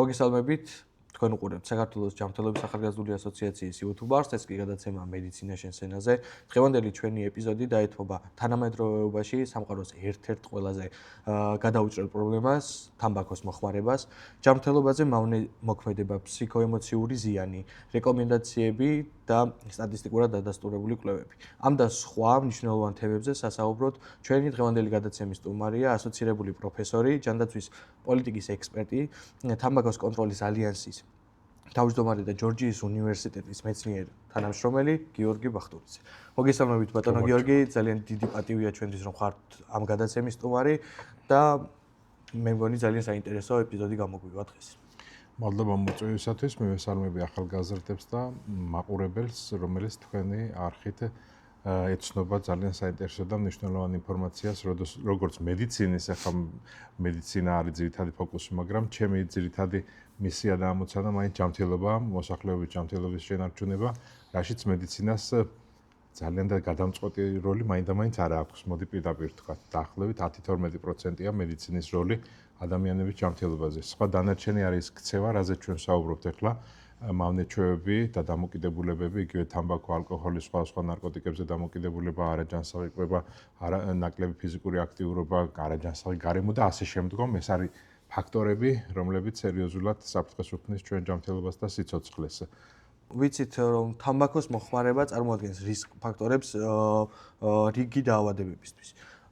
მოგესალმებით. თქვენ უყურებთ საქართველოს ჯანმრთელობის ახალგაზრდული ასოციაციის YouTube არს, ეს კი გადაცემა მედიცინა შენ სენაზე. დღევანდელი ჩვენი ეპიზოდი დაეთმობა თანამედროვეობაში სამყაროს ერთ-ერთ ყველაზე გადაუჭრელ პრობლემას, თამბაქოს მოხმარებას, ჯანმრთელობაზე მოქმედება ფსიქოემოციური ზიანი, რეკომენდაციები და სტატისტიკურად დადასტურებული კვლევები. ამ და სხვა მნიშვნელოვან თემებზე სასაუბროთ ჩვენი დღევანდელი გადაცემის სტუმარია ასოცირებული პროფესორი, ჯანდაცვის პოლიტიკის ექსპერტი, თამბაქოს კონტროლის ალიანსის თავმჯდომარე და ჯორჯიის უნივერსიტეტის მეცნიერ თანამშრომელი გიორგი ბახტურიძე. მოგესალმებით ბატონო გიორგი, ძალიან დიდი პატივია ჩვენთვის რომ ხართ ამ გადაცემის სტუმარი და მე მგონი ძალიან საინტერესო ეპიზოდი გამოგვივა დღეს. მადლობა მოწვევისათვის, მივესალმები ახალგაზრდებს და მაყურებელს, რომელიც თქვენი არხით ეცნობა ძალიან საინტერესო და მნიშვნელოვანი ინფორმაციას, როგორც მედიცინის, ახლა მედიცინა არის ძირითადი ფოკუსი, მაგრამ ჩემი ძირითადი მისია და ამოცანა მაინც ჯანმრთელობა, მოსახლეობის ჯანმრთელობის შენარჩუნება, რაშიც მედიცინას ძალიან და გადამწყვეტი როლი მაინდა-მაინც არ აქვს. მოდი პირდაპირ ვთქვა, დაახლოებით 10-12%-ია მედიცინის როლი ადამიანების ჯანმრთელობაზე. სხვა დანარჩენი არის ქცევა, რაზეც ჩვენ საუბრობთ ახლა. მავნეჩვევები და დამოკიდებულებები, იგივე თამბაქო, ალკოჰოლის, სხვა ნარკოტიკებზე დამოკიდებულება, არაჯანსაღი კვება, ნაკლები ფიზიკური აქტიურობა, არაჯანსაღი გარემო და ასე შემდგომ. ეს არის ფაქტორები, რომლებიც სერიოზულად საფრთხეს უქმნის ჩვენ ჯანმრთელობას და სიცოცხლეს. ვიცით რომ თამბაქოს მოხმარება წარმოადგენს რისკ ფაქტორებს რიგი დაავადებებისთვის.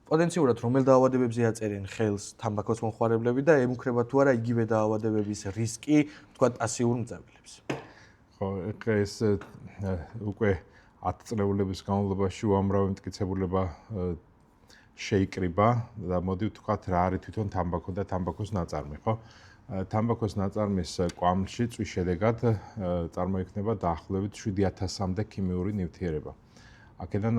პოტენციურად რომელ დაავადებებზე აწერენ ხელს თამბაქოს მომხმარებლები და ემუქრება თუ არა იგივე დაავადებების რისკი, თქვა პასიურ მძაბლებს. ხო, ეს უკვე 10 წლების განმავლობაში უამრავი მტკიცებულება შეიკრიბა და მოდი ვთქვათ რა არის თვითონ თამბაქო და თამბაქოს ნაწარმი, ხო? თამბაქოს ნაწარმის კვამლში წვის შედეგად წარმოიქმნება დაახლოებით 7000-მდე ქიმიური ნივთიერება. აქედან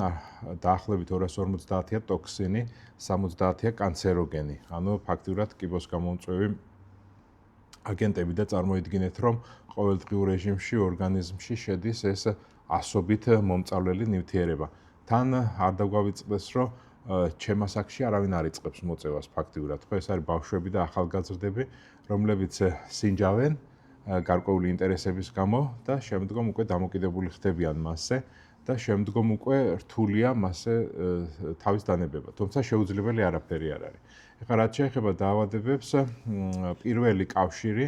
დაახლოებით 250-ია ტოქსინი, 70-ია კანცეროგენი. ანუ ფაქტიურად კიბოს გამომწვევი აგენტები და წარმოიდგინეთ, რომ ყოველდღიურ რეჟიმში ორგანიზმში შედის ეს ასობით მომწავლელი ნივთიერება. თან არ დაგვავიწყდეს, რომ ჩემასაკში არავინ არ იწყებს მოწევას ფაქტიურად. ხო, ეს არის ბავშვები და ახალგაზრდები, რომლებიც სინჯავენ გარკვეული ინტერესების გამო და შემდგომ უკვე დამოკიდებული ხდებიან მასზე და შემდგომ უკვე რთულია მასზე თავის დანებება. თუმცა შეუძლებელი არაფერი არ არის. ეხლა რაც შეეხება დაავადებებს, პირველი კავშირი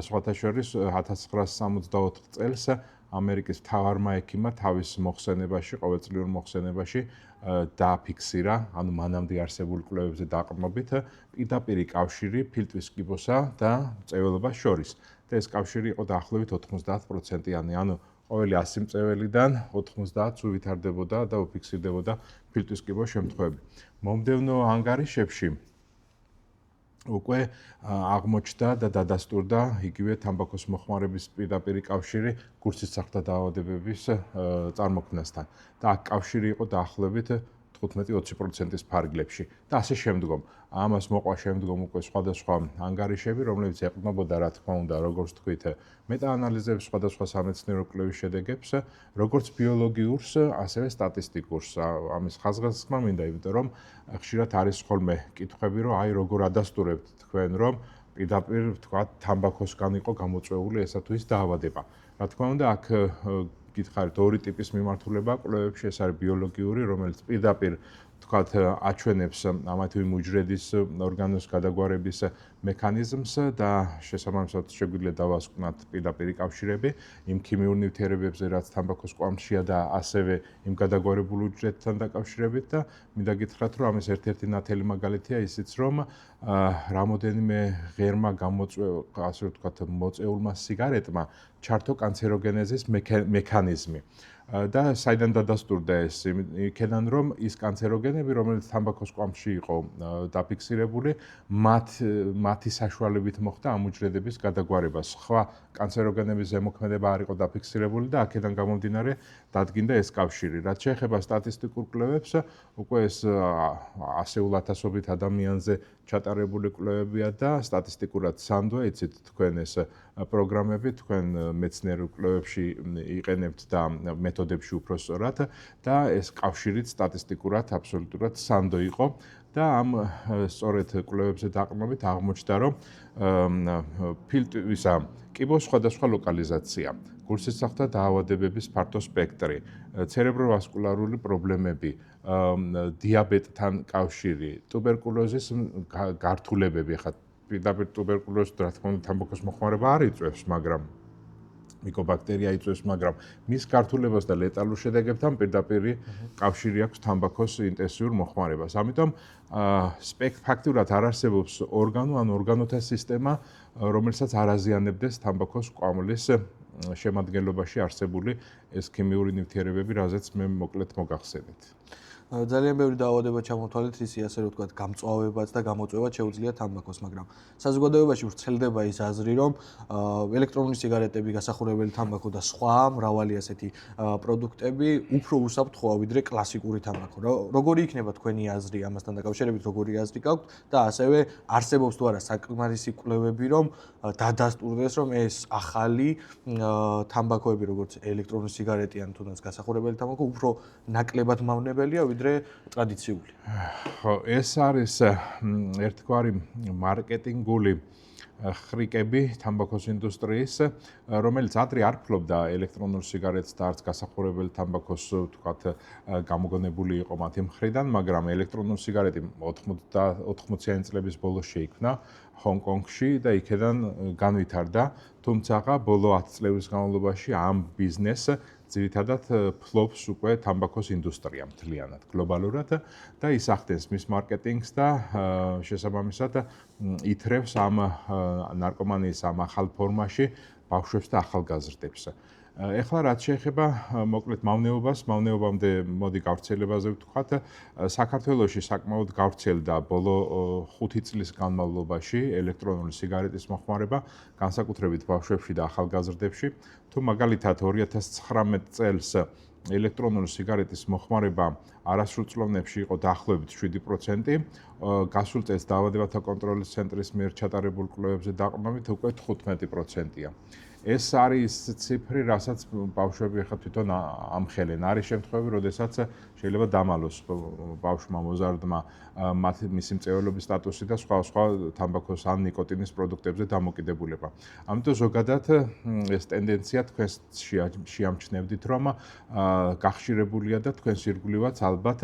სხვათა შორის 1964 წელს ამერიკის მთავარმა ექიმმა თავის მოხსენებაში, ყოველწლიურ მოხსენებაში დააფიქსირა, ანუ მანამდე არსებულ კვლევებზე დაყრდნობით, პირდაპირი კავშირი ფილტვის კიბოსა და მწვერვალობას შორის. და ეს კავშირი იყო დაახლოებით 90%-იანი, ანუ ყოველი 100 მწვერვალიდან 90-ს უვითარდებოდა და უფიქსირდებოდა ფილტვის კიბოს შემთხვევები. მომდევნო ანგარიშებში უკვე აღმოჩნდა და დადასტურდა იგივე თამბაქოს მოხმარების პირდაპირი კავშირი გულსისხლთა დაავადებების წარმოქმნასთან. და აქ კავშირი იყო დაახლოებით 15-20%-ის ფარგლებში და ასე შემდგომ. ამას მოყვა შემდგომ უკვე სხვადასხვა ანგარიშები, რომლებიც ეყრდნობოდა, რა თქმა უნდა, როგორც თქვით, მეტაანალიზებს, სხვადასხვა სამეცნიერო კვლევის შედეგებს, როგორც ბიოლოგიურს, ასევე სტატისტიკურს. ამის ხაზგასმა მინდა, იმიტომ რომ ხშირად არის ხოლმე კითხვები, რომ აი როგორ ადასტურებთ თქვენ, რომ პირდაპირ ვთქვათ, თამბაქოსგან იყო გამოწვეული ესა თუ ის დაავადება. რა თქმა უნდა, აქ გითხარით ორი ტიპის მიმართულება კვლევებში, ეს არის ბიოლოგიური, რომელიც პირდაპირ ვთქვათ, აჩვენებს ამათი მუჯრედის ორგანოს გადაგვარების მექანიზმს და შესაბამისად შეგვიძლია დავასკვნათ პირდაპირი კავშირები იმ ქიმიურ ნივთიერებებზე, რაც თამბაქოს კვამლშია და ასევე იმ გადაგვარებულ უჯრედთან დაკავშირებით და მინდა გითხრათ, რომ ამის ერთ-ერთი ნათელი მაგალითია ისიც, რომ რამოდენიმე ღერმა ასე ვთქვათ, მოწეულმა სიგარეტმა ჩართო კანცეროგენეზის მექანიზმი. და საიდან დადასტურდა ეს? იქედან რომ ის კანცეროგენები, რომელიც თამბაქოს კვამლში იყო დაფიქსირებული, მათი საშუალებით მოხდა ამ უჯრედების გადაგვარება. სხვა კანცეროგენების ზემოქმედება არ იყო დაფიქსირებული და აქედან გამომდინარე დადგინდა ეს კავშირი. რაც შეეხება სტატისტიკურ კვლევებს, უკვე ეს ასეულ ათასობით ადამიანზე ჩატარებული კვლევებია და სტატისტიკურად სანდო, იცით თქვენ ეს პროგრამები თქვენ მეცნიერულ კვლევებში იყენებთ და მეთოდებში უფრო სწორად და ეს კავშირით სტატისტიკურად აბსოლუტურად სანდო იყო და ამ სწორედ კვლევებზე დაყრდნობით აღმოჩნდა რომ ფილტვის კიბოს სხვადასხვა ლოკალიზაცია, გულსისხლთა დაავადებების ფართო სპექტრი, ცერებრო-ვასკულარული პრობლემები, დიაბეტთან კავშირი, ტუბერკულოზის გართულებები, ხა პირდაპირ ტუბერკულოზს რა თქმა უნდა თამბაქოს მოხმარება არ იწვევს, მაგრამ მიკობაქტერია იწვევს, მაგრამ მის გართულებას და ლეტალურ შედეგებთან პირდაპირ კავშირი აქვს თამბაქოს ინტენსიურ მოხმარებას. ამიტომ ფაქტიურად არ არსებობს ორგანო ან ორგანოთა სისტემა, რომელსაც არ აზიანებდეს თამბაქოს კვამლის შემადგენლობაში არსებული ეს ქიმიური ნივთიერებები, რაზეც მე მოკლედ მოგახსენეთ. ძალიან ბევრი დაავადება ჩამოთვალეთ, ისე ასე რომ ვთქვათ, გამწვავებაც და გამოწვევაც შეუძლია თამბაქოს, მაგრამ საზოგადოებაში ვრცელდება ის აზრი, რომ ელექტრონული სიგარეტები, გასახურებელი თამბაქო და სხვა მრავალი ასეთი პროდუქტები უფრო უსაფრთხოა ვიდრე კლასიკური თამბაქო. როგორი იქნება თქვენი აზრი ამასთან დაკავშირებით, როგორი აზრი გაქვთ და ასევე არსებობს თუ არა საკმარისი კვლევები, რომ დადასტურდეს, რომ ეს ახალი თამბაქოები, როგორც ელექტრონული სიგარეტი ან თუნდაც გასახურებელი თამბაქო, უფრო ნაკლებად მავნებელია ვიდრე ტრადიციული. ხო, ეს არის ერთგვარი მარკეტინგული ხრიკები თამბაქოს ინდუსტრიის, რომელიც ადრე არ ფლობდა ელექტრონულ სიგარეტს და არც გასახურებელი თამბაქოს, ვთქვათ, გამოგონებული იყო მათი მხრიდან, მაგრამ ელექტრონული სიგარეტი 80-იანი წლების ბოლოს შეიქმნა ჰონკონგში და იქედან განვითარდა, თუმცა ბოლო 10 წლების განმავლობაში ამ ბიზნესს ძირითადად ფლობს უკვე თამბაქოს ინდუსტრია მთლიანად, გლობალურად და ის ახდენს მის მარკეტინგს და შესაბამისად ითრევს ამ ნარკომანიის ამ ახალ ფორმაში ბავშვებს და ახალგაზრდებს. ეხლა რაც შეეხება მოკლედ მავნეობამდე მოდი გავრცელებაზე ვთქვათ, საქართველოში საკმაოდ გავრცელდა ბოლო 5 წლის განმავლობაში ელექტრონული სიგარეტის მოხმარება, განსაკუთრებით ბავშვებში და ახალგაზრდებში. თუ მაგალითად 2019 წელს ელექტრონული სიგარეტის მოხმარება არასრულწლოვნებში იყო დაახლოებით 7%, გასულ წელს დაავადებათა კონტროლის ცენტრის მიერ ჩატარებულ კვლევებზე დაყრდნობით უკვე 15%-ია. ეს არის ციფრი, რასაც ბავშვები ახლა თვითონ ამხელენ. არის შემთხვევები, როდესაც შეიძლება დამალოს ბავშვმა მოზარდმა მისი მწვერვალობის სტატუსი და სხვა თამბაქოს ან ნიკოტინის პროდუქტებზე დამოკიდებულება. ამიტომ ზოგადად ეს ტენდენცია თქვენს შეამჩნევდით, რომ გახშირებულია და თქვენს ირგვლივაც ალბათ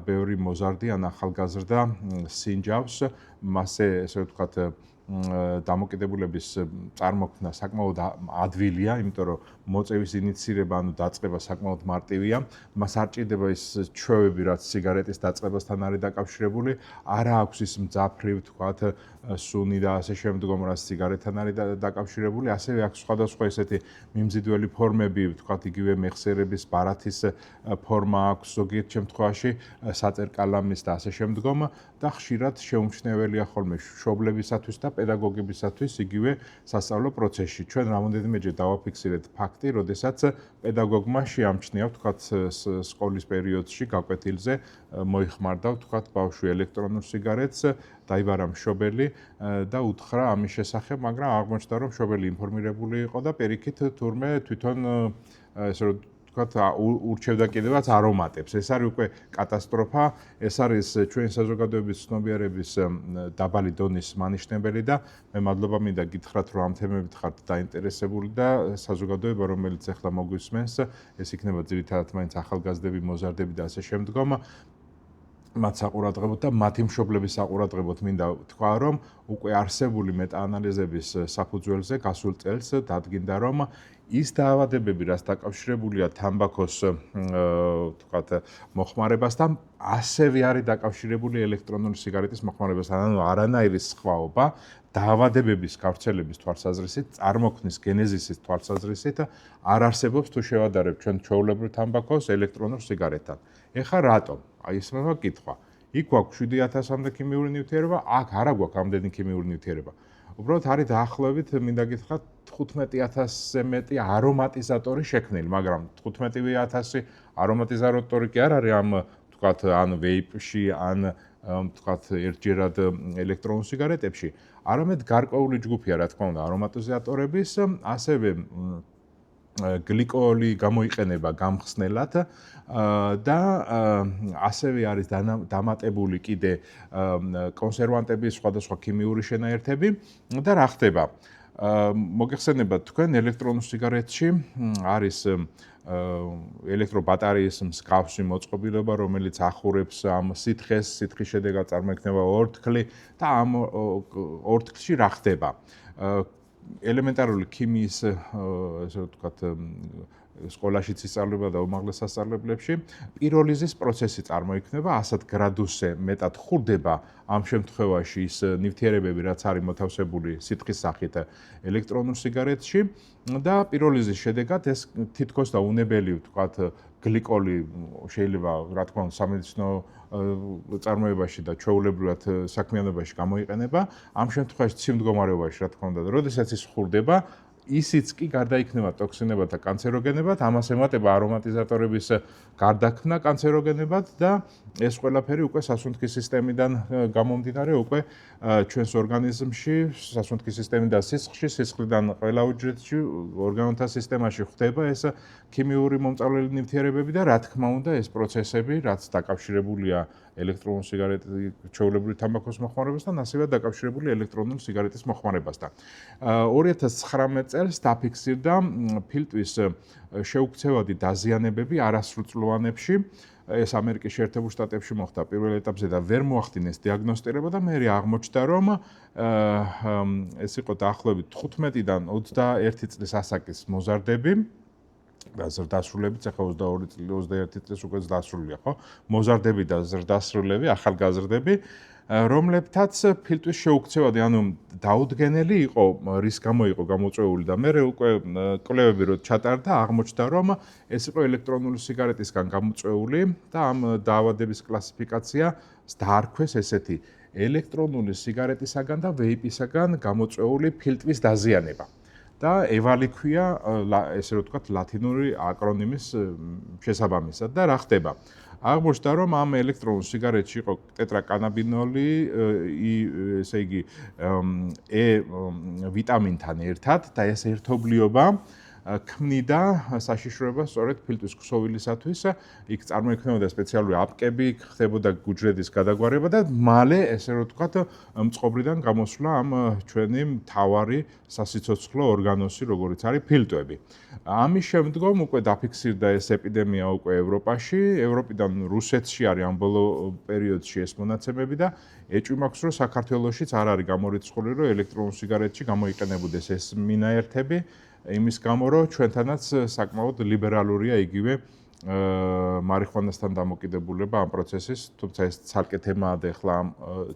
ბევრი მოზარდი ან ახალგაზრდა სინჯავს, მასე ესე ვთქვათ დამოკიდებულების წარმოქმნა საკმაოდ ადვილია, იმიტომ რომ მოწევის ინიციირება, ანუ დაწყება საკმაოდ მარტივია. მას არ ჭირდება ის ჩვევები, რაც სიგარეტის დაწყებასთან არის დაკავშირებული, არა აქვს ის მძაფრი, ვთქვათ, სუნი და ასე შემდგომ, რაც სიგარეტთან არის დაკავშირებული, ასევე აქვს სხვადასხვა ესეთი მიმზიდველი ფორმები, ვთქვათ, იგივე მეხსიერების ბარათის ფორმა აქვს ზოგიერთ შემთხვევაში, საწერკალამის და ასე შემდგომ და ხშირად შეუმჩნეველია ხოლმე მშობლებისათვის და პედაგოგებისათვის იგივე სასწავლო პროცესში. ჩვენ რამოდენიმეჯერ დავაფიქსირეთ ფაქტი, როდესაც პედაგოგმა შეამჩნია, ვთქვათ, სკოლის პერიოდში გაკვეთილზე მოიხმარდა, ვთქვათ, ბავშვი ელექტრონულ სიგარეტს, დაიბარა მშობელი და უთხრა ამის შესახებ, მაგრამ აღმოჩნდა, რომ მშობელი ინფორმირებული იყო და პირიქით თურმე თვითონ ესე რომ ურჩევდა კიდევაც არომატებს. ეს არის უკვე კატასტროფა, ეს არის ჩვენი საზოგადოების ცნობიერების დაბალი დონის მანიშნებელი და მე მადლობა მინდა გითხრათ, რომ ამ თემებით ხართ დაინტერესებული და საზოგადოება, რომელიც ახლა მოგვისმენს, ეს იქნება ძირითადად მაინც ახალგაზრდები, მოზარდები და ასე შემდგომ, მათ საყურადღებოდ და მათი მშობლების საყურადღებოდ მინდა ვთქვა, რომ უკვე არსებული მეტაანალიზების საფუძველზე გასულ წელს დადგინდა, რომ ის დაავადებები, რაც დაკავშირებულია თამბაქოს, ვთქვათ, მოხმარებასთან, ასევე არის დაკავშირებული ელექტრონული სიგარეტის მოხმარებასთან, ანუ არანაირი სხვაობა დაავადებების გავრცელების თვალსაზრისით, წარმოქმნის გენეზისის თვალსაზრისით არ არსებობს თუ შევადარებთ ჩვენ ჩვეულებრივ თამბაქოს ელექტრონულ სიგარეტთან. ეხლა რატომ? აი ეს მემა კითხვა. იქ გვაქვს 7000-მდე ქიმიური ნივთიერება, აქ არა გვაქვს ამდენი ქიმიური ნივთიერება. უბრალოდ არის დაახლოებით, მინდა გითხრათ, 15000-ზე მეტი არომატიზატორი შექმნილი, მაგრამ 15000 არომატიზატორი კი არ არის ამ ვთქვათ, ან ვეიპში, ან ვთქვათ, ერთჯერად ელექტრონულ სიგარეტებში, არამედ გარკვეული ჯგუფია, რა თქმა უნდა, არომატიზატორების, ასევე გლიკოლი გამოიყენება გამხსნელად და ასევე არის დამატებული კიდე კონსერვანტები, სხვადასხვა ქიმიური შენაერთები და რა ხდება? მოგეხსენებათ თქვენ ელექტრონულ სიგარეტში არის ელექტრობატარეის მსგავსი მოწყობილობა, რომელიც ახურებს ამ სითხეს შედეგად წარმოიქმნება ორთქლი და ამ ორთქლში რა ხდება? ელემენტარული ქიმიის, ესე ვთქვათ, სკოლაშიც ისწავლება და უმაღლეს სასწავლებლებში, პიროლიზის პროცესი წარმოიქმნება 100 გრადუსზე მეტად ხურდება ამ შემთხვევაში ის ნივთიერებები, რაც არის მოთავსებული სითხის სახით ელექტრონულ სიგარეტში და პიროლიზის შედეგად ეს თითქოს და უნებელი, ვთქვათ, გლიკოლი შეიძლება, რა თქმა უნდა, სამედიცინო წარმოებაში და ჩვეულებრივად საქმიანობაში გამოიყენება. ამ შემთხვევაში ცივ მდგომარეობაში, რა თქმა უნდა, როდესაც ის ხურდება, ისიც კი გარდაიქმნება ტოქსინებად და კანცეროგენებად, ამას ემატება არომატიზატორების გარდაქმნა კანცეროგენებად და ეს ყველაფერი უკვე სასუნთქის სისტემიდან გამომდინარე უკვე ჩვენს ორგანიზმში, სასუნთქის სისტემიდან სისხლში, სისხლიდან ყველა უჯრედში, ორგანოთა სისტემაში ხდება ეს ქიმიური მომწავლელი ნივთიერებები და რა თქმა უნდა ეს პროცესები, რაც დაკავშირებულია ელექტრონულ სიგარეტის ჩვეულებრივი თამბაქოს მოხმარებასთან, ასევე დაკავშირებული ელექტრონული სიგარეტის მოხმარებასთან. 2019 წელს დაფიქსირდა ფილტვის შეუქცევადი დაზიანებები არასრულწლოვანებში. ეს ამერიკის შეერთებულ შტატებში მოხდა პირველ ეტაპზე და ვერ მოახდინეს დიაგნოსტირება და მერე აღმოჩნდა, რომ ეს იყო დაახლოებით 15-დან 21 წლის ასაკის მოზარდები. და ზრდასრულებიც ახლა 21 წლის უკვე დასრულია, ხო? მოზარდები და ზრდასრულები, ახალგაზრდები, რომლებთაც ფილტვის შეუქცევადი, ანუ დაუდგენელი იყო, რის გამო იყო გამოწვეული და მე უკვე კვლევები რო ჩატარდა, აღმოჩნდა, რომ ეს იყო ელექტრონული სიგარეტისგან გამოწვეული და ამ დაავადების კლასიფიკაცია დაარქვეს ესეთი: ელექტრონული სიგარეტისაგან და ვეიპისაგან გამოწვეული ფილტვის დაზიანება. და ევალიქვია, ესე რომ ვთქვათ, ლათინური აკრონიმის შესაბამისად და რა ხდება? აღმოჩნდა, რომ ამ ელექტრონულ სიგარეტში იყო ტეტრაკანაბინოლი, ესე იგი, E ვიტამინთან ერთად და ეს ერთობლიობა ქმნიდა საშიშროებას სწორედ ფილტვის ქსოვილისათვის, იქ წარმოიქმნებოდა სპეციალური აპკები, ხდებოდა გუჯრედის გადაგვარება და მალე, ესე რომ ვთქვათ, მწყობრიდან გამოსვლა ამ ჩვენი მთავარი სასიცოცხლო ორგანოსი, როგორიც არის ფილტვები. ამის შემდგომ უკვე დაფიქსირდა ეს ეპიდემია უკვე ევროპაში, ევროპიდან რუსეთში არის ამ ბოლო პერიოდში ეს მონაცემები და ეჭვმაქვს, რომ საქართველოშიც არ არის გამორიცხული, რომ ელექტრონულ სიგარეტში გამოიყენებოდეს ეს მინაერთები. იმის გამო, რომ ჩვენთანაც საკმაოდ ლიბერალურია იგივე მარიხუანასთან დამოკიდებულება ამ პროცესის, თუმცა ეს ცალკე თემაა და ახლა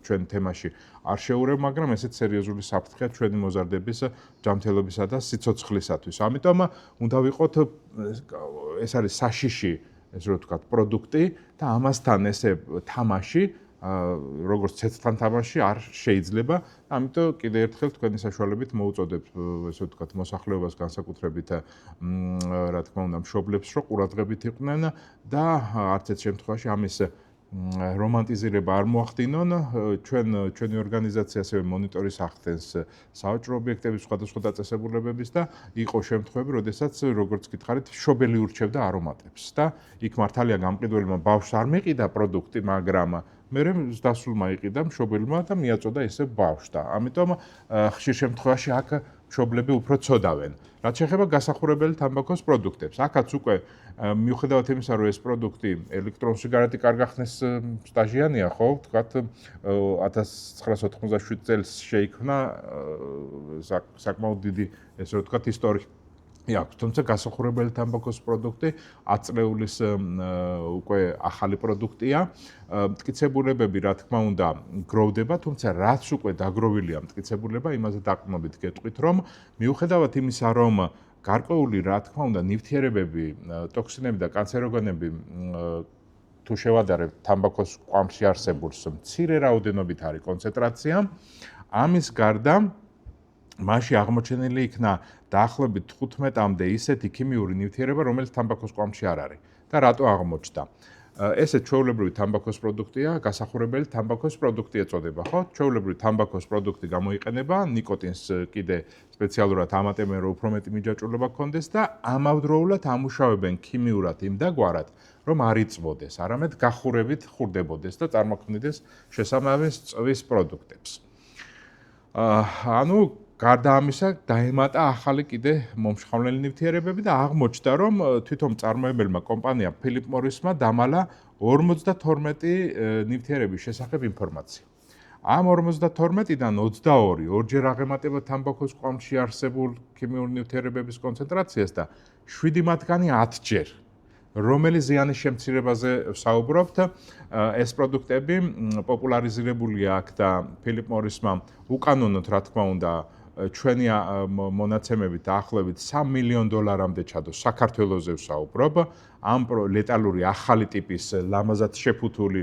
ჩვენ თემაში არ შევურევ, მაგრამ ესეც სერიოზული საფრთხეა ჩვენი მოზარდების ჯანმრთელობისა და სიცოცხლისათვის. ამიტომ უნდა ვიყოთ, ეს არის საშიში, ესე რომ ვთქვათ, პროდუქტი და ამასთან ესე თამაში როგორც ცეცხლთან თამაში არ შეიძლება. ამიტომ კიდევ ერთხელ თქვენი საშუალებით მოვუწოდებ, ესე ვთქვათ, მოსახლეობას განსაკუთრებით, რა თქმა უნდა, მშობლებს, რომ ყურადღებით იყვნენ და არც ერთ შემთხვევაში ამის რომანტიზირება არ მოახდინონ. ჩვენი ორგანიზაცია ასევე მონიტორის ახდენს სავაჭრო ობიექტების სხვადასხვა დაწესებულებების და იყო შემთხვევები, როდესაც, როგორც გითხარით, მშობელი ურჩევდა არომატებს და იქ მართალია გამყიდველმა ბავშვს არ მეყიდა პროდუქტი, მაგრამ მერე დასრულმა იყიდა მშობელმა და მიაწოდა ესე ბავშვს და ამიტომ ხშირ შემთხვევაში აქ მშობლები უფრო ცოდავენ. რაც შეეხება გასახურებელი თამბაქოს პროდუქტებს, აქაც უკვე მიუხედავად იმისა, რომ ეს პროდუქტი ელექტრონული სიგარეტი კარგახსნის სტაჟიანია, ხო, ვთქვათ, 1997 წელს შეიქმნა საკმაოდ დიდი, ესე რომ ვთქვათ, ისტორია. აქვს, თუმცა გასახურებელი თამბაქოს პროდუქტი 10 წლეულის უკვე ახალი პროდუქტია. მტკიცებულებები, რა თქმა უნდა, გროვდება, თუმცა რაც უკვე დაგროვილია მტკიცებულება, იმაზე დაყრდნობით გეტყვით, რომ მიუხედავად იმისა, რომ გარკვეული, რა თქმა უნდა, ნივთიერებები, ტოქსინები და კანცეროგენები თუ შევადარებთ თამბაქოს კვამში არსებულს, მცირე რაოდენობით არის კონცენტრაცია, ამის გარდა მასში აღმოჩენილი იქნა დაახლოებით 15-მდე ისეთი ქიმიური ნივთიერება, რომელიც თამბაქოს კვამში არ არის. და რატო აღმოჩნდა? ესე ჩვეულებრივი თამბაქოს პროდუქტია, გასახურებელი თამბაქოს პროდუქტი ეწოდება, ხო? ჩვეულებრივი თამბაქოს პროდუქტი გამოიყენება, ნიკოტინს კიდე სპეციალურად ამატებენ, რომ უფრო მეტი მიჯაჭვულობა გქონდეს და ამავდროულად ამუშავებენ ქიმიურად იმდაგვარად, რომ არ იწვოდეს, არამედ გახურებით ხურდებოდეს და წარმოქმნიდეს შესაბამის წვის პროდუქტებს. ანუ გარდა ამისა, დაემატა ახალი კიდე მომშხამლელი ნივთიერებები და აღმოჩნდა, რომ თვითონ მწარმოებელმა კომპანიამ Philip Morris-მა დამალა 52 ნივთიერების შესახებ ინფორმაცია. ამ 52-დან 22 ორჯერ აღემატება თამბაქოს კვამში არსებულ ქიმიურ ნივთიერებების კონცენტრაციას და 7 მათგანი 10-ჯერ. რომელი ზიანის შემცირებაზე ვსაუბრობთ, ეს პროდუქტები პოპულარიზირებულია აქ და Philip Morris-მა უკანონოდ, რა თქმა უნდა, ჩვენი მონაცემებით დაახლოებით $3 მილიონ ჩადო საქართველოზე ვსაუბრობ, ამ ლეტალური ახალი ტიპის ლამაზად შეფუთული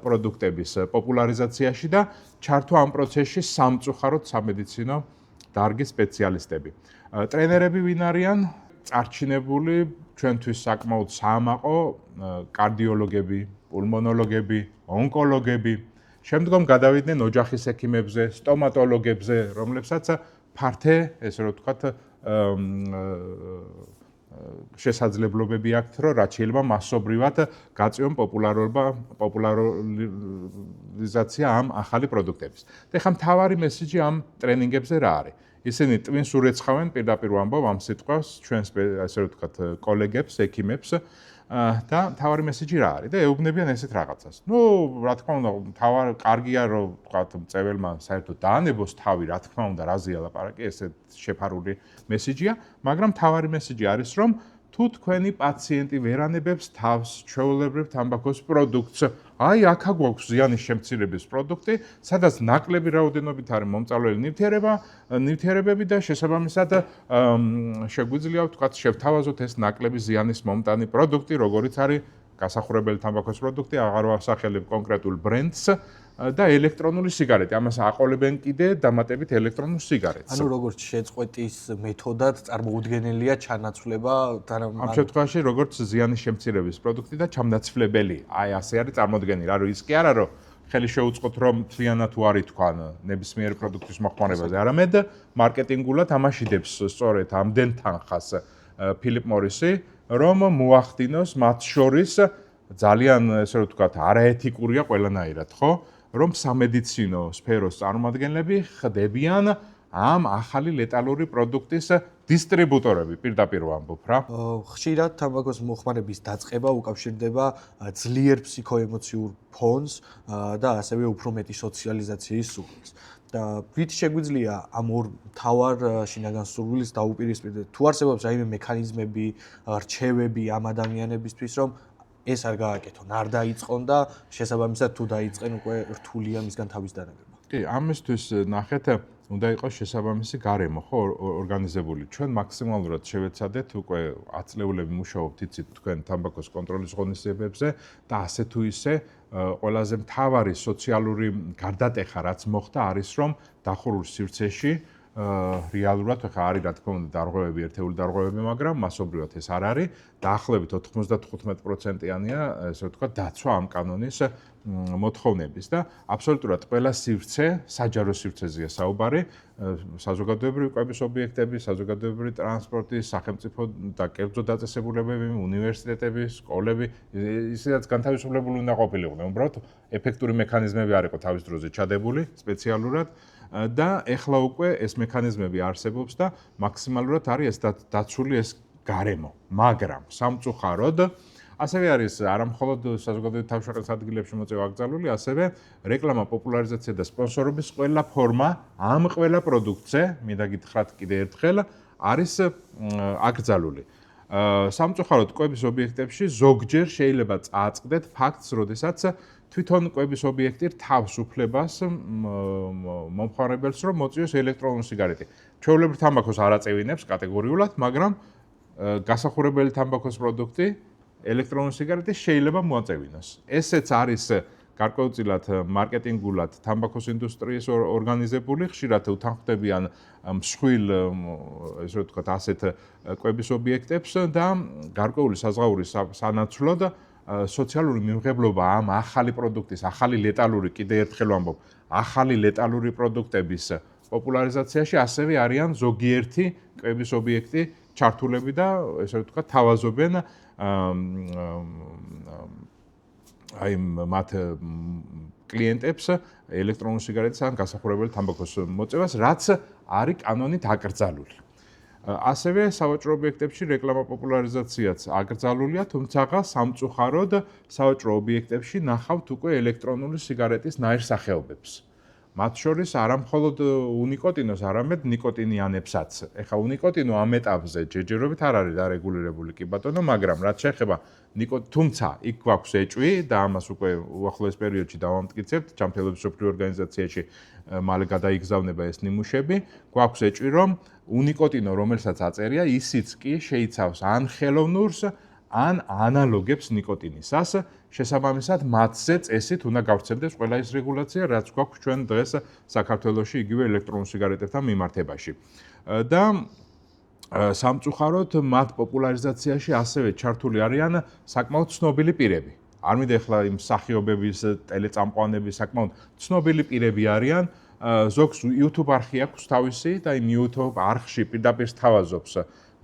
პროდუქტების პოპულარიზაციაში და ჩართვა ამ პროცესში სამწუხაროდ სამედიცინო დარგის სპეციალისტები. ტრენერები ვინ არიან? წარჩინებული ჩვენთვის საკმაოდ საამაყო კარდიოლოგები, პულმონოლოგები, ონკოლოგები. შემდგომ გადავიდნენ ოჯახის ექიმებზე, სტომატოლოგებზე, რომლებსაც ფართე, ესე რომ ვთქვათ, შესაძლებლობები აქვთ, რომ რაც შეიძლება მასობრივად გაწიონ პოპულარიზაცია ამ ახალი პროდუქტების. და ეხლა მთავარი მესიჯი ამ ტრენინგებზე რა არის? ისინი ტვინს ურეცხავენ, პირდაპირ ვამბობ ამ სიტყვას ჩვენს, ასე რომ ვთქვათ, კოლეგებს, ექიმებს და მთავარი მესიჯი რა არის და ეუბნებიან ესეთ რაღაცას. ნუ, რა თქმა უნდა, კარგია რომ ვთქვათ, მწეველმა საერთოდ დაანებოს თავი, რა თქმა უნდა, რაზეა ლაპარაკი, ესეთ შეფარული მესიჯია, მაგრამ მთავარი მესიჯი არის, რომ თუ თქვენი პაციენტი ვერ ანებებს თავს ჩვეულებრივ თამბაქოს პროდუქტს, აი აქა გვაქვს ზიანის შემცირების პროდუქტი, სადაც ნაკლები რაოდენობით არის მომწავლელი ნივთიერებები და შესაბამისად შეგვიძლია ვთქვათ შევთავაზოთ ეს ნაკლები ზიანის მომტანი პროდუქტი, როგორიც არის გასახურებელი თამბაქოს პროდუქტი, აღარ ვასახელებ კონკრეტულ ბრენდს და ელექტრონული სიგარეტი. ამას აყოლებენ კიდე დამატებით ელექტრონულ სიგარეტს. ანუ როგორც შეწყვეტის მეთოდად წარმოუდგენელია ჩანაცვლება ამ შემთხვევაში როგორც ზიანის შემცირების პროდუქტი და ჩამნაცვლებელი. აი ასე არის წარმოდგენილი. არა ის კი არა რომ ხელი შეუწყოთ რომ მთლიანად თუ არის თქვან ნებისმიერი პროდუქტის მოხმარებაზე, არამედ მარკეტინგულად ამაშიდებს სწორედ ამდენ თანხას Philip Morris-ი, რომ მოახდინოს მათ შორის ძალიან ესე რომ ვთქვათ არაეთიკურია ყველანაირად, ხო? რომ სამედიცინო სფეროს წარმომადგენლები ხდებიან ამ ახალი ლეტალური პროდუქტის დისტრიბუტორები, პირდაპირ ვამბობ რა. ხშირად თამბაქოს მოხმარების დაწყება უკავშირდება ძლიერ ფსიქოემოციურ ფონს და ასევე უფრო მეტი სოციალიზაციის სურვილს. და ვით შეგვიძლია ამ ორ მთავარ შინაგან სურვილს დაუპირისპირდეთ? თუ არსებობს რაიმე მექანიზმები, რჩევები ამ ადამიანებისთვის, რომ ეს არ გააკეთონ, არ დაიწყონ და შესაბამისად თუ დაიწყენ უკვე რთულია მისგან თავის დანებება. კი, ამისთვის ნახეთ, უნდა იყოს შესაბამისი გარემო, ხო, ორგანიზებული. ჩვენ მაქსიმალურად შევეცადეთ უკვე 10 წლეულები მუშაობთ, იცით, თქვენ თამბაქოს კონტროლის ღონისძიებებზე და ასე თუ ისე ყველაზე მთავარი სოციალური გარდატეხა რაც მოხდა არის რომ დახურულ სივრცეში რეალურად ხა არის რა თქმა უნდა დარღვევები, ერთეული დარღვევები, მაგრამ მასობრივად ეს არ არის. დაახლოებით 95%-იანია, ესე ვთქვათ, დაცვა ამ კანონის მოთხოვნების და აბსოლუტურად ყველა სივრცე, საჯარო სივრცეზეა საუბარი, საზოგადოებრივი კვების ობიექტები, საზოგადოებრივი ტრანსპორტი, სახელმწიფო და კერძო დაწესებულებები, უნივერსიტეტები, სკოლები, ისედაც განთავისუფლებული უნდა ყოფილიყვნენ. უბრალოდ ეფექტური მექანიზმები არ იყო თავის დროზე ჩადებული სპეციალურად და ეხლა უკვე ეს მექანიზმები არსებობს და მაქსიმალურად არის ეს დაცული ეს გარემო, მაგრამ სამწუხაროდ ასევე არის არამხოლოდ საზოგადოებრივი თავშეყრის ადგილებში მოწევა აკრძალული, ასევე რეკლამა, პოპულარიზაცია და სპონსორობის ყველა ფორმა ამ ყველა პროდუქტზე, მინდა გითხრათ კიდე ერთხელ, არის აკრძალული. სამწუხაროდ კვების ობიექტებში ზოგჯერ შეიძლება წააწყდეთ ფაქტს, როდესაც თვითონ კვების ობიექტი თავს უფლებას მომხმარებელს რომ მოწიოს ელექტრონული სიგარეტი. ჩვეულებრივ თამბაქოს არ აწევინებს კატეგორიულად, მაგრამ გასახურებელი თამბაქოს პროდუქტი ელექტრონული სიგარეტი შეიძლება მოაწევინოს. ესეც არის გარკვეულწილად მარკეტინგულად თამბაქოს ინდუსტრიის ორგანიზებული, ხშირად უთანხმდებიან მსხვილ, ესე ვთქვათ, ასეთ კვების ობიექტებს და გარკვეული საზღაურის სანაცვლოდ სოციალური მიმღებლობა ამ ახალი პროდუქტის, ახალი ლეტალური, კიდე ერთხელ ვამბობ, ახალი ლეტალური პროდუქტების პოპულარიზაციაში ასევე არიან ზოგიერთი კვების ობიექტი ჩართულები და ესე ვთქვათ, თავაზობენ აი მათ კლიენტებს ელექტრონული სიგარეტის ან გასახურებელი თამბაქოს მოწევას, რაც არის კანონით აკრძალული. ასევე სავაჭრო ობიექტებში რეკლამა პოპულარიზაციაც აკრძალულია, თუმცა სამწუხაროდ სავაჭრო ობიექტებში ნახავთ უკვე ელექტრონული სიგარეტის ნაირსახეობებს. მათ შორის არა მხოლოდ უნიკოტინოს, არამედ ნიკოტინიანებსაც. ეხლა უნიკოტინო ამ ეტაპზე ჯერჯერობით არ არის დარეგულირებული კი ბატონო, მაგრამ რაც შეეხება თუმცა იქ გვაქვს ეჭვი და ამას უკვე უახლოეს პერიოდში დავამტკიცებთ, ჯანმრთელობის მსოფლიო ორგანიზაციაში მალე გადაიგზავნება ეს ნიმუშები, გვაქვს ეჭვი, რომ უნიკოტინო, რომელსაც აწერია, ისიც კი შეიცავს ან ხელოვნურს, ან ანალოგებს ნიკოტინისას, შესაბამისად მათზე წესით უნდა გავრცელდეს ყველა ის რეგულაცია, რაც გვაქვს ჩვენ დღეს საქართველოში იგივე ელექტრონულ სიგარეტებთან მიმართებაში. და სამწუხაროდ მათ პოპულარიზაციაში ასევე ჩართული არიან საკმაოდ ცნობილი პირები. არ მინდა ახლა იმ მსახიობების, ტელეწამყვანების საკმაოდ ცნობილი პირები არიან. ზოგს YouTube არხი აქვს თავისი და იმ YouTube არხში პირდაპირ სთავაზობს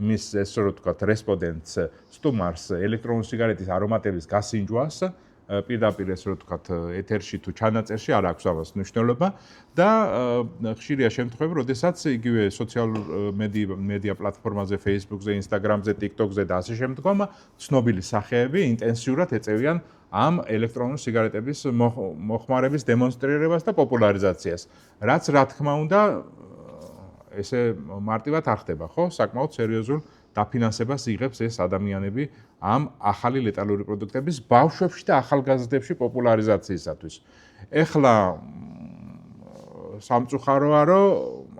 მის ესე რომ ვთქვათ რესპონდენტს სტუმარს ელექტრონული სიგარეტის არომატების გასინჯვას პირდაპირ ესე რომ ვთქვათ ეთერში თუ ჩანაწერში არ აქვს ამას მნიშვნელობა და ხშირია შემთხვევები, როდესაც იგივე სოციალურ მედია პლატფორმაზე, Facebook-ზე, Instagram-ზე, TikTok-ზე და ასე შემდგომ ცნობილი სახეები ინტენსიურად ეწევიან ამ ელექტრონული სიგარეტების მოხმარების დემონსტრირებას და პოპულარიზაციას, რაც რა თქმა უნდა ესე მარტივად არ ხდება, ხო? საკმაოდ სერიოზულ დაფინანსებას იღებს ეს ადამიანები ამ ახალი ლეტალური პროდუქტების ბავშვებში და ახალგაზრდებში პოპულარიზაციისათვის. ეხლა სამწუხაროა, რომ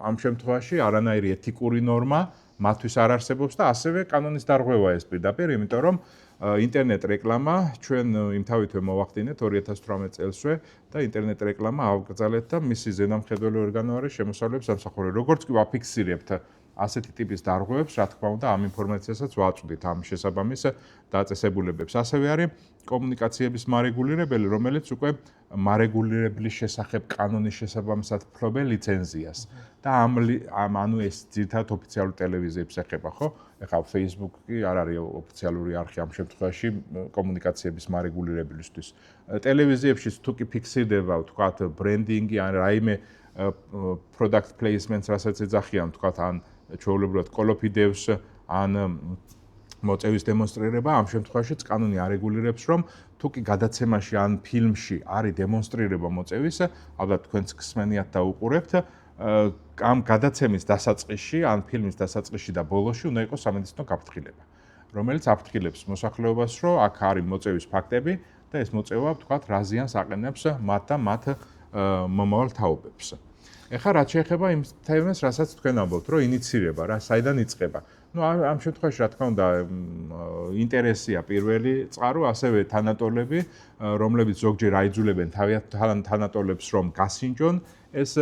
ამ შემთხვევაში არანაირი ეთიკური ნორმა მათთვის არ არსებობს და ასევე კანონის დარღვევა ეს პირდაპირ, იმიტომ რომ ინტერნეტ რეკლამა ჩვენ იმთავითვე მოვახდინეთ 2018 წელსვე და ინტერნეტ რეკლამა ავგრძალეთ და მისი ზედამხედველი ორგანო არის შემოსავლების სამსახური. როგორც კი ვაფიქსირებთ ასეთი ტიპის დარღვევებს, რა თქმა უნდა, ამ ინფორმაციასაც ვაწვდით ამ შესაბამის დაწესებულებებს. ასევე არის კომუნიკაციების მარეგულირებელი, რომელიც უკვე მარეგულირებლის შესახებ კანონის შესაბამისად ფლობენ ლიცენზიას და ანუ ეს ძირითადად ოფიციალური ტელევიზიებს ეხება, ხო? ეხლა Facebook-ი არ არის ოფიციალური არხი ამ შემთხვევაში კომუნიკაციების მარეგულირებლისთვის. ტელევიზიებშიც თუ კი ფიქსირდება, ვთქვათ, ბრენდინგი ან რაიმე product placements, რასაც ეძახიან, ვთქვათ, ან ჩვეულებრივად კოლოფიდევს, ან მოწევის დემონსტრირება, ამ შემთხვევაშიც კანონი არეგულირებს, რომ თუ კი გადაცემაში ან ფილმში არის დემონსტრირება მოწევის, ალბათ თქვენც გსმენიათ და უყურებთ, ამ გადაცემის დასაწყისში, ან ფილმის დასაწყისში და ბოლოში უნდა იყოს სამედიცინო გაფრთხილება, რომელიც აფრთხილებს მოსახლეობას, რომ აქ არის მოწევის ფაქტები და ეს მოწევა, ვთქვათ, რა ზიანს აყენებს მათ და მათ მომავალ თაობებს. ეხლა რაც შეეხება იმ თემას, რასაც თქვენ ამბობთ, რომ ინიცირება, რა, საიდან იწყება. ამ შემთხვევაში, რა თქმა უნდა, ინტერესია პირველი წყარო, ასევე თანატოლები, რომლებიც ზოგჯერ აიძულებენ თანატოლებს, რომ გასინჯონ, ეს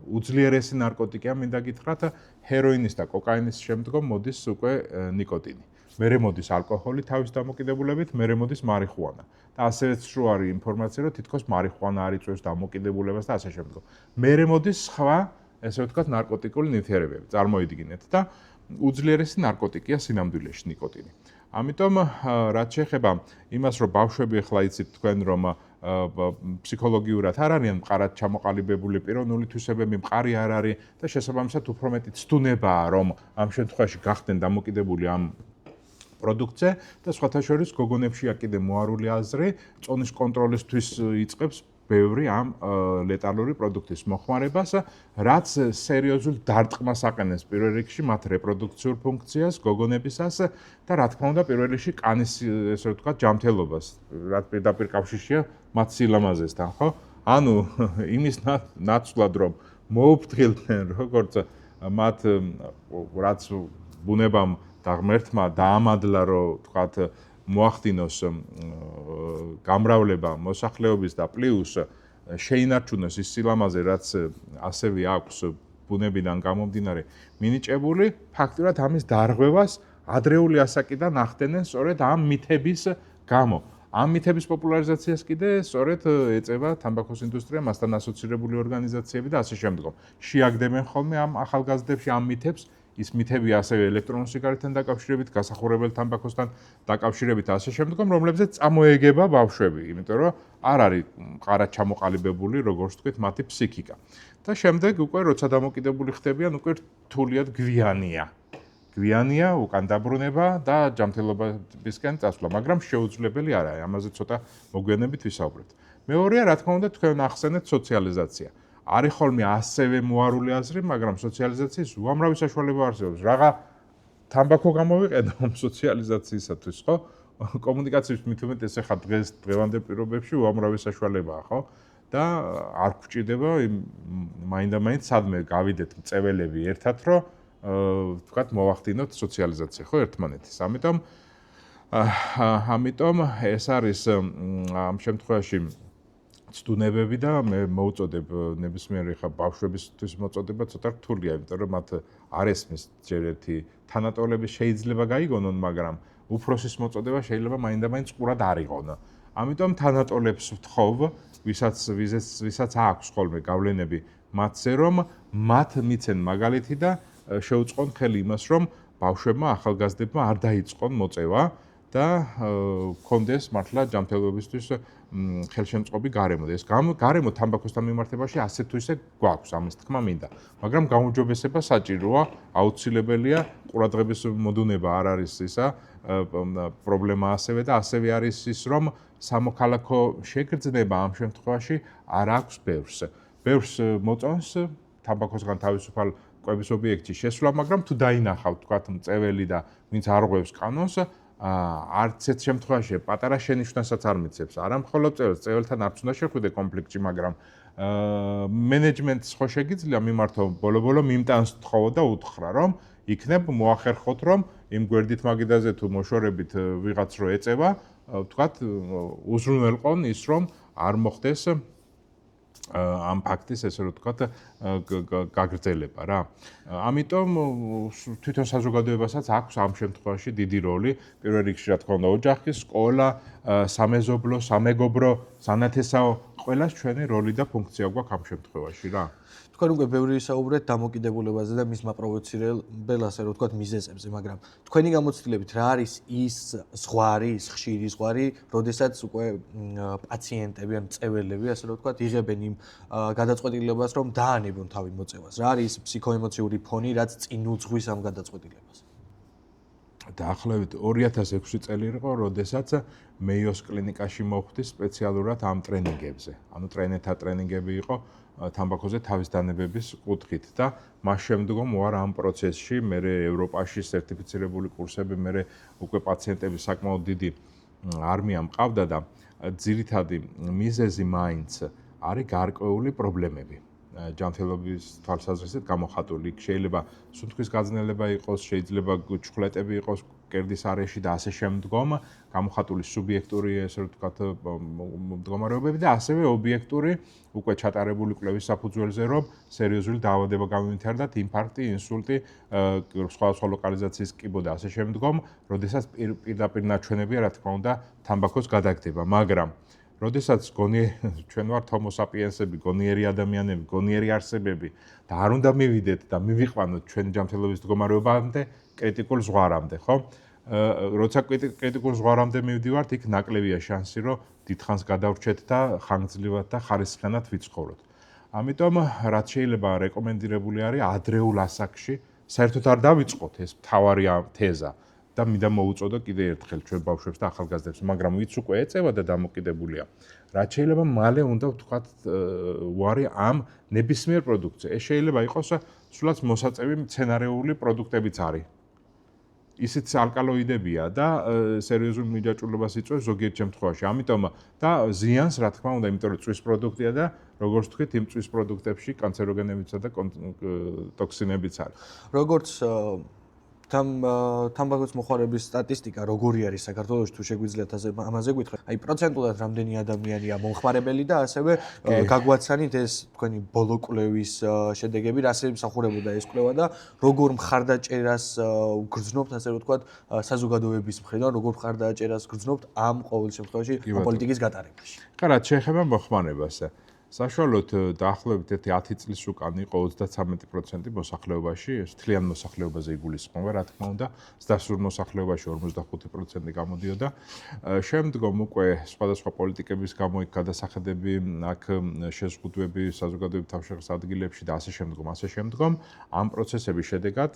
უძლიერესი ნარკოტიკია, მინდა გითხრათ, ჰეროინის და კოკაინის შემდგომ მოდის უკვე ნიკოტინი. მერე მოდის ალკოჰოლი თავის დამოკიდებულებით, მერე მოდის მარიხუანა. და ასეც რო არის ინფორმაცია, რომ თითქოს მარიხუანა არ იწვევს დამოკიდებულებას და ასე შემდგომ. მერე მოდის სხვა, ესე ვთქვათ, ნარკოტიკული ნივთიერებები. წარმოიდგინეთ და უძლიერესი ნარკოტიკია სინამდვილეში ნიკოტინი. ამიტომ რაც შეეხება იმას, რომ ბავშვები ახლა იცით თქვენ, რომ ფსიქოლოგიურად არ არიან მყარად ჩამოყალიბებული, პიროვნული თვისებები მყარი არ არის და შესაბამისად უფრო მეტი ცდუნებაა, რომ ამ შემთხვევაში გახდნენ დამოკიდებული ამ პროდუქტზე და სხვათა შორის გოგონებშია კიდე მოარული აზრი, წონის კონტროლისთვის იწყებს ბევრი ამ ლეტალური პროდუქტის მოხმარებას, რაც სერიოზულ დარტყმას აყენებს პირველ რიგში მათ რეპროდუქციურ ფუნქციას გოგონებისას და რა თქმა უნდა პირველ რიგში კანის ესე ვთქვათ ჯანმრთელობას, რაც პირდაპირ კავშირშია მათ სილამაზესთან, ხო? ანუ იმის ნაცვლად რომ მოუფრთხილდნენ როგორც მათ რაც ბუნებამ და ღმერთმა დაამადლა, რომ ვთქვათ მოახდინოს გამრავლება მოსახლეობის და პლუს შეინარჩუნოს ის სილამაზე, რაც ასევე აქვს ბუნებიდან გამომდინარე მინიჭებული, ფაქტურად ამის დარღვევას ადრეული ასაკიდან ახდენენ სწორედ ამ მითების გამო ამ მითების პოპულარიზაციას კიდე სწორედ ეწევა თამბაქოს ინდუსტრია, მასთან ასოცირებული ორგანიზაციები და ასე შემდგომ. შეაგდებენ ხოლმე ამ ახალგაზრდებში ამ მითებს, ის მითები ასევე ელექტრონულ სიგარეთთან დაკავშირებით, გასახურებელ თამბაქოსთან დაკავშირებით ასე შემდგომ, რომლებზეც წამოეგება ბავშვები, იმიტომ რომ არ არის მყარად ჩამოყალიბებული, როგორც ვთქვით, მათი ფსიქიკა. და შემდეგ უკვე როცა დამოკიდებული ხდებიან, უკვე რთულიად გვიანია უკან დაბრუნება და ჯანმრთელობისკენ წასვლა, მაგრამ შეუძლებელი არ არის. ამაზე ცოტა მოგვიანებით ვისაუბრებთ. მეორეა, რა თქმა უნდა, თქვენ ახსენეთ სოციალიზაცია. არის ხოლმე ასევე მოარული აზრი, მაგრამ სოციალიზაციის უამრავი საშუალება არსებობს. რაღა თამბაქო გამოვიყენო სოციალიზაციისათვის, ხო? კომუნიკაციის მithumet ეს ახლა დღევანდელ პირობებში უამრავი საშუალებაა, ხო? და არ გვჭირდება მაინდა-მაინც სადმე გავიდეთ მწეველები ერთად, რომ ვთქვათ, მოვახდინოთ სოციალიზაცია, ხო, ერთმანეთის. ამიტომ ეს არის ამ შემთხვევაში ცდუნებები და მე მოვუწოდებ ნებისმიერი ხა ბავშვებისთვის მოწოდება ცოტა რთულია, იმიტომ რომ მათ არ ესმის ჯერ ერთი თანატოლები შეიძლება გაიგონონ, მაგრამ უფროსის მოწოდება შეიძლება მაინდა-მაინც ყურად არ იყონ. ამიტომ თანატოლებს ვთხოვ, ვისაც აქვს ხოლმე გავლენები მათზე, რომ მათ მიცენ მაგალითი და შეუწყონ ხელი იმას, რომ ბავშვებმა, ახალგაზრდებმა არ დაიწყონ მოწევა და კონდეს მართლა ჯანმრთელობისთვის ხელშემწყობი გარემო. ეს გარემო თამბაქოსთან მიმართებაში ასე თუ ისე გვაქვს, ამის თქმა მინდა. მაგრამ გაუმჯობესება საჭიროა, აუცილებელია, ყურადღების მოდუნება არ არის ისა პრობლემა ასევე და ასევე არის ის, რომ სამოქალაქო შეგრძნება ამ შემთხვევაში არ აქვს ბევრს. ბევრს მოწონს თამბაქოსგან თავისუფალ კვების ობიექტში შესვლა, მაგრამ თუ დაინახავთ, თქვათ, მწეველი და ვინც არ ღვევს კანონს, არც ერთ შემთხვევაში პატარა შენიშვნასაც არ მიცემს. არა მხოლოდ წეველთან არც უნდა შეხვიდე კონფლიქტში, მაგრამ მენეჯმენტს ხო შეგიძლია მიმართო ბოლო-ბოლო მიმტანს თხოვო და უთხრა, რომ იქნებ მოახერხოთ, რომ იმ გვერდით მაგიდაზე თუ მოშორებით ვიღაც რო ეწევა, თქვათ, უზრუნველყონ ის, რომ არ მოხდეს ამ ფაქტის ესე რომ ვთქვათ გაგრძელება რა. ამიტომ თვითონ საზოგადოებასაც აქვს ამ შემთხვევაში დიდი როლი. პირველ რიგში რა თქმა უნდა ოჯახის, სკოლა, სამეზობლო, სამეგობრო, სანათესაო, ყველას ჩვენი როლი და ფუნქცია გვაქვს ამ შემთხვევაში რა. თქვენ უკვე ბევრი ვისაუბრეთ დამოკიდებულებაზე და მის მაპროვოცირებელ ასე რომ ვთქვათ მიზეზებზე, მაგრამ თქვენი გამოცდილებით რა არის ის ზღვარი, ის ხშირი ზღვარი, როდესაც უკვე პაციენტები ან მწეველები ასე რომ ვთქვათ იღებენ იმ გადაწყვეტილებას, რომ დაანებონ თავი მოწევას. რა არის ის ფსიქოემოციური ფონი, რაც წინ უძღვის ამ გადაწყვეტილებას? დაახლოებით 2006 წელი იყო, როდესაც მეიოს კლინიკაში მოვხდი სპეციალურად ამ ტრენინგებზე. ანუ ტრენერთა ტრენინგები იყო თამბაქოზე თავის დანებების კუთხით და მას შემდგომ ვარ ამ პროცესში, მე ევროპაში სერტიფიცირებული კურსები, მე უკვე პაციენტების საკმაოდ დიდი არმია მყავდა და ძირითადი მიზეზი მაინც არის გარკვეული პრობლემები. ჯანმრთელობის თვალსაზრისით გამოხატული. შეიძლება სუნთქვის გაძნელება იყოს, შეიძლება ჩხვლეტები იყოს კერდის არეში და ასე შემდგომ, გამოხატული სუბიექტური, ესე ვთქვათ, მდგომარეობები და ასევე ობიექტური, უკვე ჩატარებული კვლევის საფუძველზე, რომ სერიოზული დაავადება გამომდინარდათ, ინფარქტი, ინსულტი, სხვადასხვა ლოკალიზაციის კიბო და ასე შემდგომ, როდესაც პირდაპირ ნაჩვენებია, რა თქმა უნდა, თამბაქოს გადაგდება, მაგრამ როდესაც ჩვენ ვართ ჰომო საპიენსები, გონიერი ადამიანები, გონიერი არსებები და არ უნდა მივიდეთ და მივიყვანოთ ჩვენი ჯანმრთელობის მდგომარეობამდე, კრიტიკულ ზღვარამდე, ხო? როცა კრიტიკულ ზღვარამდე მივდივართ, იქ ნაკლებია შანსი, რომ დიდხანს გადავრჩეთ და ხანგრძლივად და ხარისხიანად ვიცხოვროთ. ამიტომ, რაც შეიძლება რეკომენდირებული არის ადრეულ ასაკში, საერთოდ არ დავიწყოთ ეს მთავარი თეზა. და მინდა მოვუწოდო კიდე ერთხელ ჩვენ ბავშვებს და ახალგაზრდებს, მაგრამ ვიც უკვე ეწევა და დამოკიდებულია. რაც შეიძლება მალე უნდა ვთქვათ ვარი ამ ნებისმიერ პროდუქტზე. ეს შეიძლება იყოს სულაც მოსაწევი მცენარეული პროდუქტებიც არის. ისიც ალკალოიდებია და სერიოზულ მიჯაჭვულობას იწვევს ზოგიერთ შემთხვევაში. ამიტომ და ზიანს, რა თქმა უნდა, იმიტომ რომ წვის პროდუქტია და როგორც ვთქვით, იმ წვის პროდუქტებში კანცეროგენებიცა და ტოქსინებიც არის. როგორც თამბაქოს მოხმარების სტატისტიკა როგორი არის საქართველოში თუ შეგვიძლიათ ამაზე გითხრათ? აი პროცენტულად რამდენი ადამიანია მომხმარებელი და ასევე გაგვაცანით ეს თქვენი ბოლო კვლევის შედეგები, რასე მსახურებოდა ეს კვლევა და როგორ მხარდაჭერას გრძნობთ, ასე ვთქვათ, საზოგადოების მხრიდან, როგორ მხარდაჭერას გრძნობთ ამ ყოველ შემთხვევაში პოლიტიკის გატარებაში. ხა რაც შეეხება მოხმარებას, საშუალოდ დაახლოებით 10 წლის უკან იყო 33% მოსახლეობაში, ეს თლიან მოსახლეობაზე იგულისხმება, რა თქმა უნდა, ზრდასრულ მოსახლეობაში 45% გამოდიოდა. შემდგომ უკვე სხვადასხვა პოლიტიკების გამო იქ გადასახედები, აქ შეზღუდვები საზოგადოებრივ თავშეყრის ადგილებში და ასე შემდგომ, ამ პროცესების შედეგად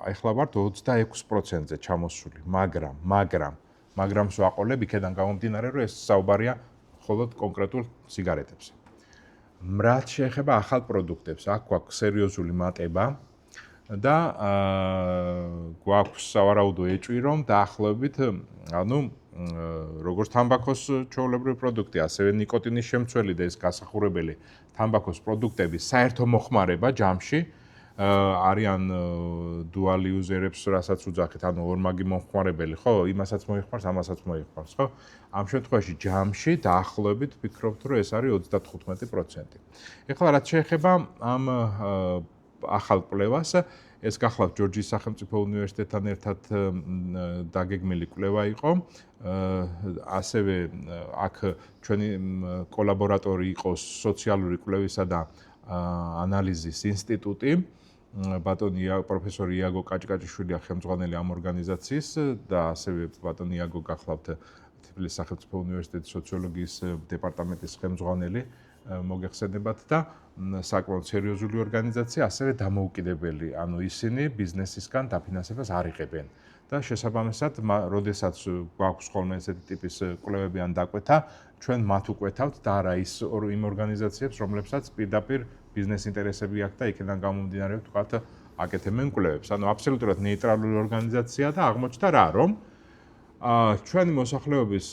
ახლა ვართ 26%-ზე ჩამოსული, მაგრამ ვაყოლებ იქედან გამომდინარე, რომ ეს საუბარია მხოლოდ კონკრეტულ სიგარეტებზე. რაც შეეხება ახალ პროდუქტებს, აქ გვაქვს სერიოზული მატება და გვაქვს სავარაუდო ეჭვი, რომ დაახლოებით, როგორც თამბაქოს ჩვეულებრივი პროდუქტი, ასევე ნიკოტინის შემცველი და ეს გასახურებელი თამბაქოს პროდუქტების საერთო მოხმარება ჯამში არიან dual user-ებს, რასაც უძახით, ორმაგი მომხმარებელი, ხო, იმასაც მოიხმარს, ამასაც მოიხმარს, ხო? ამ შემთხვევაში ჯამში დაახლოებით ვფიქრობთ, რომ ეს არის 35%. ეხლა რაც შეეხება ამ ახალ კვლევას, ეს გახლავთ ჯორჯიის სახელმწიფო უნივერსიტეტთან ერთად დაგეგმილი კვლევა იყო. ასევე აქ ჩვენი კოლაბორატორი იყო სოციალური კვლევისა და ანალიზის ინსტიტუტი. ბატონი პროფესორი იაგო კაჭკაჭიშვილია ხელმძღვანელი ამ ორგანიზაციის და ასევე ბატონი იაგო გახლავთ თბილისის სახელმწიფო უნივერსიტეტის სოციოლოგიის დეპარტამენტის ხელმძღვანელი მოგეხსენებათ და საკმაოდ სერიოზული ორგანიზაცია, ასევე დამოუკიდებელი, ანუ ისინი ბიზნესისგან დაფინანსებას არ იღებენ. და შესაბამისად, როდესაც გვაქვს ხოლმე ესეთი ტიპის კვლევები ან დაკვეთა, ჩვენ მათ უკვეთავთ და არა იმ ორგანიზაციებს, რომლებსაც პირდაპირ ბიზნეს ინტერესები აქვს და იქიდან გამომდინარე, ვთქვათ, აკეთებენ კვლევებს. ანუ აბსოლუტურად ნეიტრალური ორგანიზაცია და აღმოჩნდა რა, რომ ჩვენი მოსახლეობის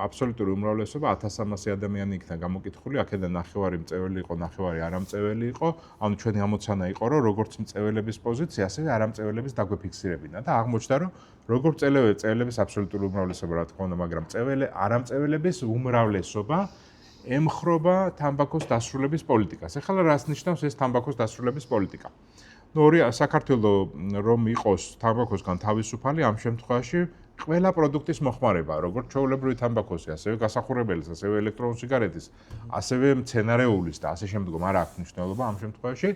აბსოლუტური უმრავლესობა 1300 ადამიანი იქნა გამოკითხული, აქედან ნახევარი მწვეველი იყო, ნახევარი არამწვეველი იყო. ანუ ჩვენი ამოცანა იყო, რომ როგორც მწველების პოზიცია, ასევე არამწველების დაგვეფიქსირებინა და აღმოჩნდა, რომ როგორც მწველების აბსოლუტური უმრავლესობა, რა თქმა უნდა, მაგრამ არამწველების უმრავლესობა ემხრობა თამბაქოს დასრულების პოლიტიკას. ეხლა რას ნიშნავს ეს თამბაქოს დასრულების პოლიტიკა? საქართველოს რომ იყოს თამბაქოსგან თავისუფალი, ამ შემთხვევაში ყველა პროდუქტის მოხმარება, როგორც ჩვეულებრივი თამბაქოსი, ასევე გასახურებელის, ასევე ელექტრონული სიგარეტის, ასევე მცენარეულის და ასე შემდგომ არ აქვს მნიშვნელობა ამ შემთხვევაში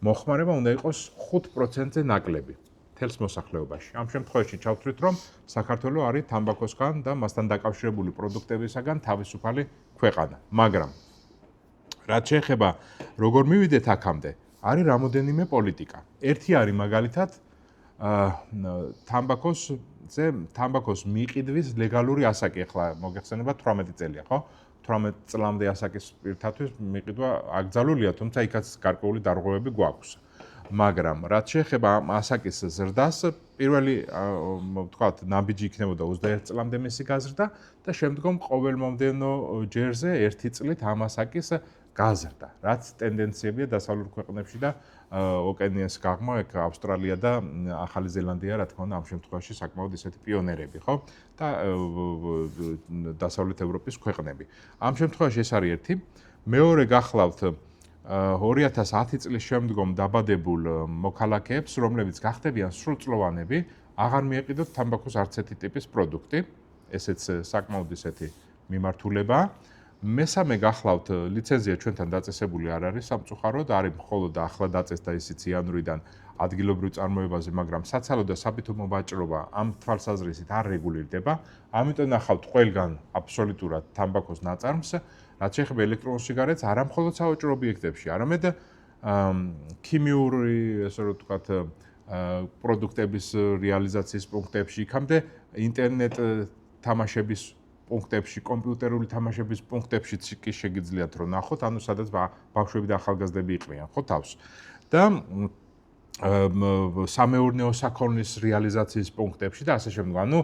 მოხმარება უნდა იყოს 5%-ზე ნაკლები მთელს მოსახლეობაში. ამ შემთხვევაში ჩავთვლით, რომ საქართველოს არის თამბაქოსგან და მასთან დაკავშირებული პროდუქტებისაგან თავისუფალი ქვეყანა. მაგრამ რაც შეეხება როგორ მივიდეთ აქამდე, არის რამოდენიმე პოლიტიკა. ერთი არის მაგალითად თამბაქოს მიყიდვის ლეგალური ასაკი, ახლა მოგეხსენებათ 18 წელია, ხო? 18 წლამდე ასაკის პირთათვის მიყიდვა აკრძალულია, თუმცა იქაც გარკვეული დარღვევები გვაქვს. მაგრამ რაც შეეხება ამ ასაკის ზრდას, პირველი ვთქვათ, ნაბიჯი იქნებოდა 21 წლამდე მისი გაზრდა და შემდგომ ყოველ მომდევნო ჯერზე 1 წლით ამ ასაკის გაზრდა, რაც ტენდენციებია დასავლურ ქვეყნებში და ოკეანეის გაღმა, ეგ ავსტრალია და ახალი ზელანდია, რა თქმა უნდა, ამ შემთხვევაში საკმაოდ ისეთი პიონერები, ხო? და დასავლეთ ევროპის ქვეყნები. ამ შემთხვევაში ეს არის ერთი. მეორე გახლავთ 2010 წლის შემდგომ დაბადებულ მოქალაქეებს, რომლებიც გახდებიან სრულწლოვანები, აღარ მიეყიდოთ თამბაქოს არც ერთი ტიპის პროდუქტი. ესეც საკმაოდ ისეთი მიმართულება. მესამე გახლავთ ლიცენზია ჩვენთან დაწესებული არ არის სამწუხაროდ, არის მხოლოდ ახლა დაწესდა ისიც იანვრიდან ადგილობრივ წარმოებაზე, მაგრამ საცალო და საბითუმო ვაჭრობა ამ თვალსაზრისით არ რეგულირდება. ამიტომ ნახავთ ყველგან აბსოლუტურად თამბაქოს ნაწარმს, რაც შეეხება ელექტრონულ სიგარეტს, არა მხოლოდ სავაჭრო ობიექტებში, არამედ ქიმიური, ესე რომ ვთქვათ, პროდუქტების რეალიზაციის პუნქტებში, იქამდე ინტერნეტ თამაშების პუნქტებში, კომპიუტერული თამაშების პუნქტებშიც კი შეგიძლიათ რომ ნახოთ, ანუ სადაც ბავშვები და ახალგაზრდები იყრიან, ხო თავს. და სამეურნეო საქონლის რეალიზაციის პუნქტებში და ასე შემდგომ. ანუ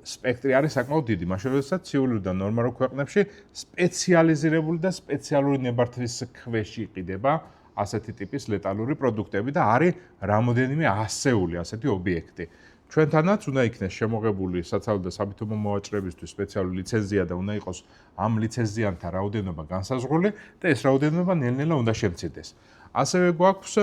სპექტრი არის საკმაოდ დიდი, მაშინ როდესაც ცივილურ და ნორმალურ ქვეყნებში სპეციალიზირებული და სპეციალური ნებართვის ქვეშ იყიდება ასეთი ტიპის ლეტალური პროდუქტები და არის რამოდენიმე ასეული ასეთი ობიექტი. ჩვენთანაც უნდა იქნეს შემოღებული საცალო და საბითო მოვაჭრებისთვის სპეციალური ლიცენზია და უნდა იყოს ამ ლიცენზიანთა რაოდენობა განსაზღვრული და ეს რაოდენობა ნელ-ნელა უნდა შემცირდეს. ასევე გვაქვს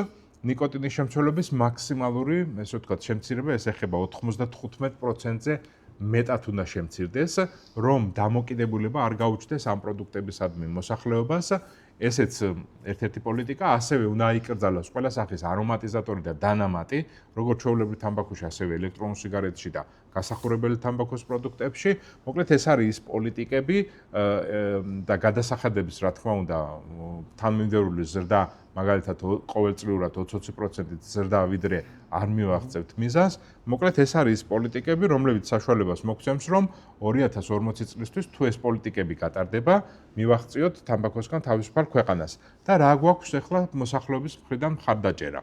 ნიკოტინის შემცველობის მაქსიმალური, ესე ვთქვათ, შემცირება, ეს ეხება 95%-ზე მეტად უნდა შემცირდეს, რომ დამოკიდებულება არ გაუჩნდეს ამ პროდუქტებისადმი მოსახლეობას. ესეც ერთ-ერთი პოლიტიკა, ასევე უნდა აიკრძალოს ყველა სახის არომატიზატორი და დანამატი, როგორც ჩვეულებრივ თამბაქოში, ასევე ელექტრონულ სიგარეტში და გასახურებელი თამბაქოს პროდუქტებში. მოკლედ ეს არის ის პოლიტიკები და გადასახადების, რა თქმა უნდა, თანმიმდევრული ზრდა, მაგალითად ყოველწლიურად 20-20%-ით ზრდა ვიდრე არ მივაღწევთ მიზანს. მოკლედ ეს არის პოლიტიკები, რომლებიც საშუალებას მოგცემს, რომ 2040 წლისთვის თუ ეს პოლიტიკები გატარდება, მივაღწიოთ თამბაქოსგან თავისუფალ ქვეყანას. და რა გვაქვს ახლა მოსახლეობის მხრიდან მხარდაჭერა.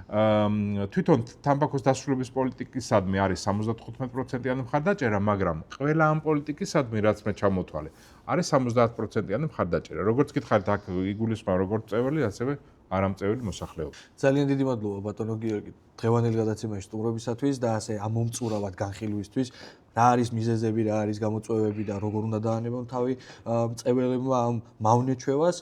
თვითონ თამბაქოს დასრულების პოლიტიკისადმი არის 75%-იანი მხარდაჭერა, მაგრამ ყველა ამ პოლიტიკისადმი, რაც მე ჩამოთვალე, არის 70%-იანი მხარდაჭერა. როგორც გითხარით, აქ იგულისხმება როგორც წევრი, ასევე არამწევრი მოსახლეობა. ძალიან დიდი მადლობა ბატონო გიორგი დღევანდელი გადაცემაში სტუმრობისათვის და ასე ამომწურავად განხილვისთვის. რა არის მიზეზები, რა არის გამოწვევები და როგორ უნდა დაანებონ თავი მწევერებმა ამ მავნეჩვევას.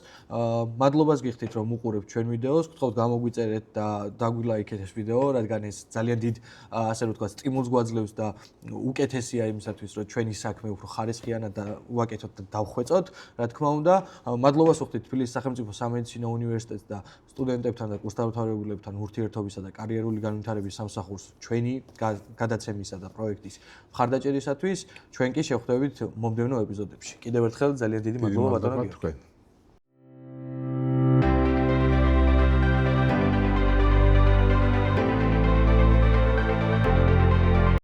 მადლობას გიხდით, რომ უყურებთ ჩვენ ვიდეოს. გთხოვთ გამოგვიწერეთ და დაგვილაიქეთ ეს ვიდეო, რადგან ეს ძალიან დიდ ასე რომ ვთქვათ, სტიმულს გვაძლევს და უკეთესია იმისათვის, რომ ჩვენი საქმე უფრო ხარისხიანად და უაკეთოთ და დავხვეწოთ. რა თქმა უნდა, მადლობას ვუხდით თბილისის სახელმწიფო სამედიცინო უნივერსიტეტს და სტუდენტებთან და კურსდამთავრებულებთან ურთიერთობისა და კარიერული განვითარების სამსახურს ჩვენი გადაცემისა და პროექტის მხარდაჭერისათვის. ჩვენ კი შევხვდებით მომდევნო ეპიზოდებში. კიდევ ერთხელ ძალიან დიდი მადლობა ბატონო გიორგი.